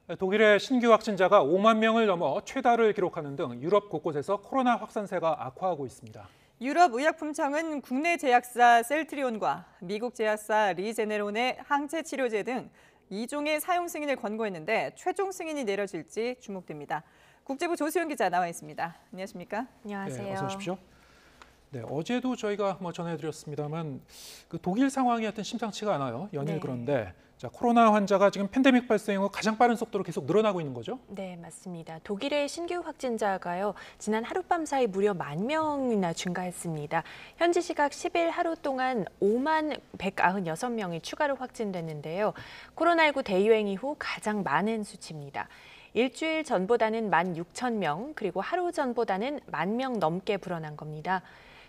독일의 신규 확진자가 5만 명을 넘어 최다를 기록하는 등 유럽 곳곳에서 코로나 확산세가 악화하고 있습니다. 유럽의약품청은 국내 제약사 셀트리온과 미국 제약사 리제네론의 항체 치료제 등 2종의 사용 승인을 권고했는데 최종 승인이 내려질지 주목됩니다. 국제부 조수영 기자 나와 있습니다. 안녕하십니까? 안녕하세요. 네, 어서 오십시오. 네, 어제도 저희가 전해드렸습니다만 독일 상황이 하여튼 심상치가 않아요. 연일 네. 그런데 코로나 환자가 지금 팬데믹 발생 후 가장 빠른 속도로 계속 늘어나고 있는 거죠? 네, 맞습니다. 독일의 신규 확진자가요, 지난 하룻밤 사이 무려 10,000명이나 증가했습니다. 현지 시각 10일 하루 동안 5만 196명이 추가로 확진됐는데요. 코로나19 대유행 이후 가장 많은 수치입니다. 일주일 전보다는 16,000명, 그리고 하루 전보다는 10,000명 넘게 불어난 겁니다.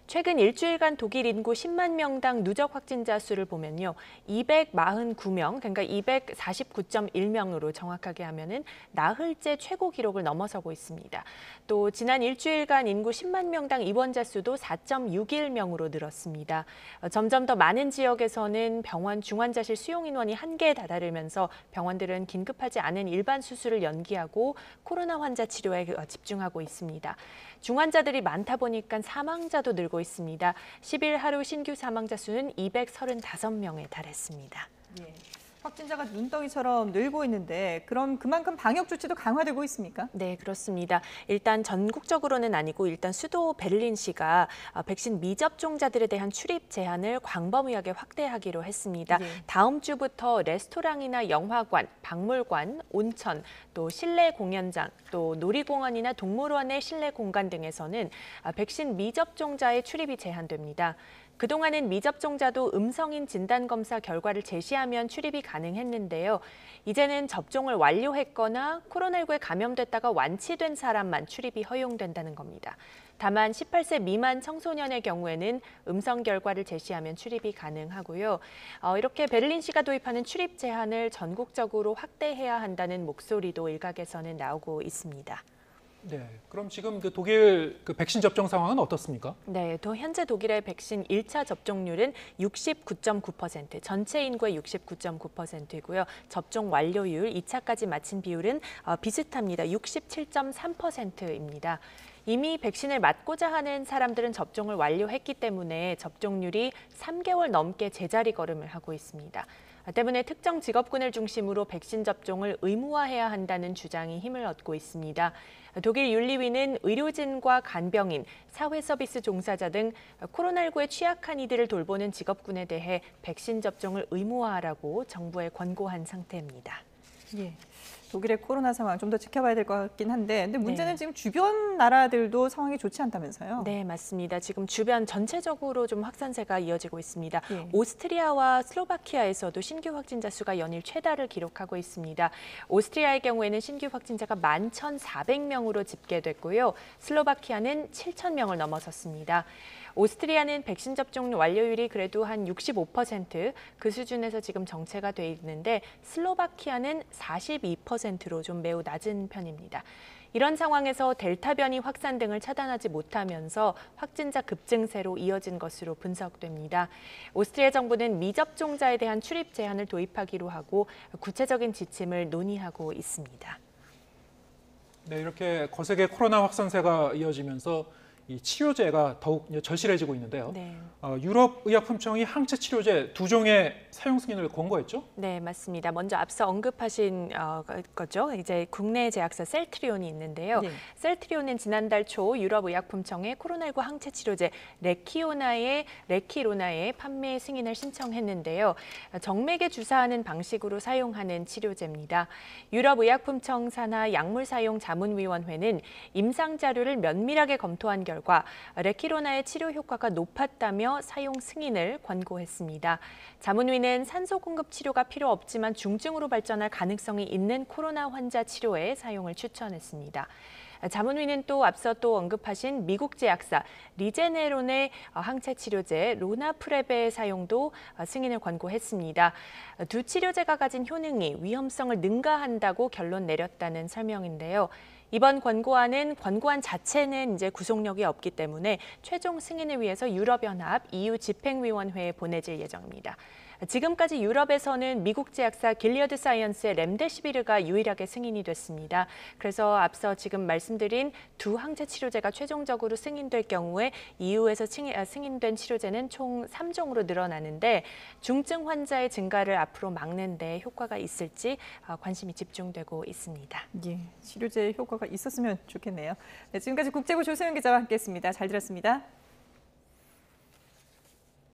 최근 일주일간 독일 인구 10만 명당 누적 확진자 수를 보면요. 249명, 그러니까 249.1명으로 정확하게 하면은 나흘째 최고 기록을 넘어서고 있습니다. 또 지난 일주일간 인구 10만 명당 입원자 수도 4.61명으로 늘었습니다. 점점 더 많은 지역에서는 병원 중환자실 수용 인원이 한계에 다다르면서 병원들은 긴급하지 않은 일반 수술을 연기하고 코로나 환자 치료에 집중하고 있습니다. 중환자들이 많다 보니까 사망자도 늘고 있습니다. 10일 하루 신규 사망자 수는 235명에 달했습니다. 예. 확진자가 눈덩이처럼 늘고 있는데 그럼 그만큼 방역 조치도 강화되고 있습니까? 네, 그렇습니다. 일단 전국적으로는 아니고 일단 수도 베를린시가 백신 미접종자들에 대한 출입 제한을 광범위하게 확대하기로 했습니다. 예. 다음 주부터 레스토랑이나 영화관, 박물관, 온천, 또 실내 공연장, 또 놀이공원이나 동물원의 실내 공간 등에서는 백신 미접종자의 출입이 제한됩니다. 그동안은 미접종자도 음성인 진단검사 결과를 제시하면 출입이 가능했는데요. 이제는 접종을 완료했거나 코로나19에 감염됐다가 완치된 사람만 출입이 허용된다는 겁니다. 다만 18세 미만 청소년의 경우에는 음성 결과를 제시하면 출입이 가능하고요. 이렇게 베를린시가 도입하는 출입 제한을 전국적으로 확대해야 한다는 목소리도 일각에서는 나오고 있습니다. 네, 그럼 지금 독일 백신 접종 상황은 어떻습니까? 네, 현재 독일의 백신 1차 접종률은 69.9%, 전체 인구의 69.9%이고요. 접종 완료율, 2차까지 마친 비율은 비슷합니다. 67.3%입니다. 이미 백신을 맞고자 하는 사람들은 접종을 완료했기 때문에 접종률이 3개월 넘게 제자리 걸음을 하고 있습니다. 때문에 특정 직업군을 중심으로 백신 접종을 의무화해야 한다는 주장이 힘을 얻고 있습니다. 독일 윤리위는 의료진과 간병인, 사회서비스 종사자 등 코로나19에 취약한 이들을 돌보는 직업군에 대해 백신 접종을 의무화하라고 정부에 권고한 상태입니다. 예. 독일의 코로나 상황 좀 더 지켜봐야 될 것 같긴 한데 근데 문제는 네. 지금 주변 나라들도 상황이 좋지 않다면서요? 네, 맞습니다. 지금 주변 전체적으로 좀 확산세가 이어지고 있습니다. 예. 오스트리아와 슬로바키아에서도 신규 확진자 수가 연일 최다를 기록하고 있습니다. 오스트리아의 경우에는 신규 확진자가 11,400명으로 집계됐고요. 슬로바키아는 7,000명을 넘어섰습니다. 오스트리아는 백신 접종 완료율이 그래도 한 65%, 그 수준에서 지금 정체가 돼 있는데 슬로바키아는 42%로 좀 매우 낮은 편입니다. 이런 상황에서 델타 변이 확산 등을 차단하지 못하면서 확진자 급증세로 이어진 것으로 분석됩니다. 오스트리아 정부는 미접종자에 대한 출입 제한을 도입하기로 하고 구체적인 지침을 논의하고 있습니다. 네, 이렇게 거세게 코로나 확산세가 이어지면서 이 치료제가 더욱 절실해지고 있는데요. 네. 유럽의약품청이 항체 치료제 2종의 사용 승인을 권고했죠? 네, 맞습니다. 먼저 앞서 언급하신 거죠. 이제 국내 제약사 셀트리온이 있는데요. 네. 셀트리온은 지난달 초 유럽의약품청에 코로나19 항체 치료제 레키로나의 판매 승인을 신청했는데요. 정맥에 주사하는 방식으로 사용하는 치료제입니다. 유럽의약품청 산하 약물사용자문위원회는 임상 자료를 면밀하게 검토한 결과 레키로나의 치료 효과가 높았다며 사용 승인을 권고했습니다. 자문위는 산소 공급 치료가 필요 없지만 중증으로 발전할 가능성이 있는 코로나 환자 치료에 사용을 추천했습니다. 자문위는 또 앞서 또 언급하신 미국 제약사 리제네론의 항체 치료제 로나프레베의 사용도 승인을 권고했습니다. 두 치료제가 가진 효능이 위험성을 능가한다고 결론 내렸다는 설명인데요. 이번 권고안 자체는 이제 구속력이 없기 때문에 최종 승인을 위해서 유럽연합 EU 집행위원회에 보내질 예정입니다. 지금까지 유럽에서는 미국 제약사 길리어드 사이언스의 렘데시비르가 유일하게 승인이 됐습니다. 그래서 앞서 지금 말씀드린 두 항체 치료제가 최종적으로 승인될 경우에 EU에서 승인된 치료제는 총 3종으로 늘어나는데 중증 환자의 증가를 앞으로 막는 데 효과가 있을지 관심이 집중되고 있습니다. 예, 치료제 효과가 있었으면 좋겠네요. 네, 지금까지 국제부 조소연 기자와 함께했습니다. 잘 들었습니다.